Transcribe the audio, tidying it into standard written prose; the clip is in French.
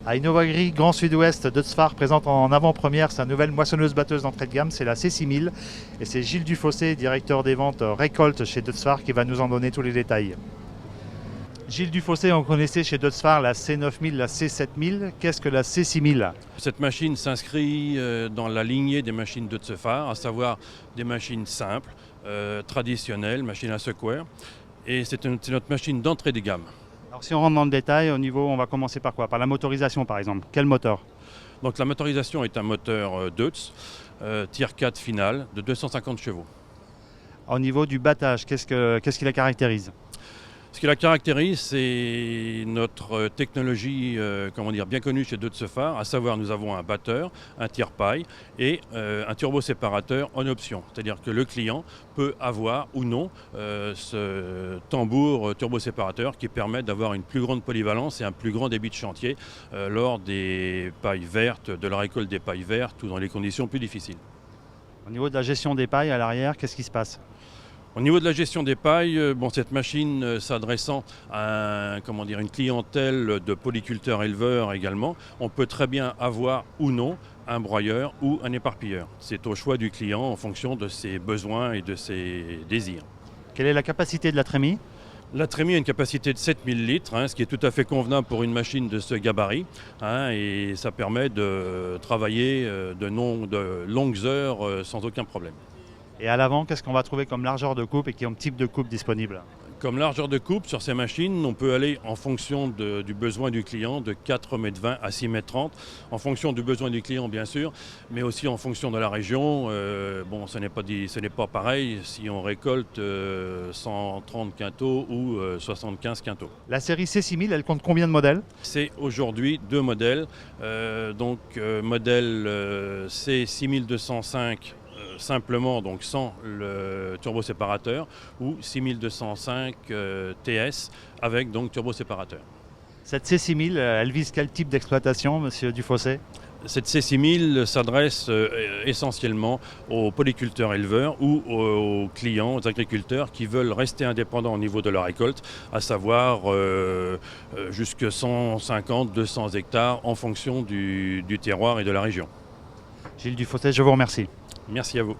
À Innovagri Grand Sud-Ouest, Deutz-Fahr présente en avant-première sa nouvelle moissonneuse-batteuse d'entrée de gamme, c'est la C6000. Et c'est Gilles Dufossé, directeur des ventes récolte chez Deutz-Fahr, qui va nous en donner tous les détails. Gilles Dufossé, on connaissait chez Deutz-Fahr la C9000, la C7000. Qu'est-ce que la C6000? Cette machine s'inscrit dans la lignée des machines de Deutz-Fahr, à savoir des machines simples, traditionnelles, machines à secouer. Et c'est notre machine d'entrée de gamme. Alors si on rentre dans le détail, au niveau, on va commencer par quoi? Par la motorisation par exemple. Quel moteur? Donc la motorisation est un moteur Deutz, Tier 4 final, de 250 chevaux. Au niveau du battage, qu'est-ce qui la caractérise? Ce qui la caractérise, c'est notre technologie bien connue chez Deutz-Fahr, à savoir nous avons un batteur, un tire-paille et un turboséparateur en option. C'est-à-dire que le client peut avoir ou non ce tambour turboséparateur qui permet d'avoir une plus grande polyvalence et un plus grand débit de chantier lors des pailles vertes, de la récolte des pailles vertes ou dans les conditions plus difficiles. Au niveau de la gestion des pailles à l'arrière, qu'est-ce qui se passe? Au niveau de la gestion des pailles, cette machine s'adressant à une clientèle de polyculteurs éleveurs également, on peut très bien avoir ou non un broyeur ou un éparpilleur. C'est au choix du client en fonction de ses besoins et de ses désirs. Quelle est la capacité de la trémie? La trémie a une capacité de 7000 litres, ce qui est tout à fait convenable pour une machine de ce gabarit. Et ça permet de travailler de longues heures sans aucun problème. Et à l'avant, qu'est-ce qu'on va trouver comme largeur de coupe et quel type de coupe disponible? Comme largeur de coupe sur ces machines, on peut aller en fonction du besoin du client de 4,20 m à 6,30 m, en fonction du besoin du client bien sûr, mais aussi en fonction de la région. Ce n'est pas pareil si on récolte 130 quintaux ou 75 quintaux. La série C6000, elle compte combien de modèles? C'est aujourd'hui deux modèles, modèle C6205 simplement, donc sans le turboséparateur, ou 6205 TS avec donc turboséparateur. Cette C6000, elle vise quel type d'exploitation, monsieur Dufossé? Cette C6000 s'adresse essentiellement aux polyculteurs éleveurs ou aux clients, aux agriculteurs qui veulent rester indépendants au niveau de la récolte, à savoir jusqu'à 150-200 hectares en fonction du terroir et de la région. Gilles Dufossé, je vous remercie. Merci à vous.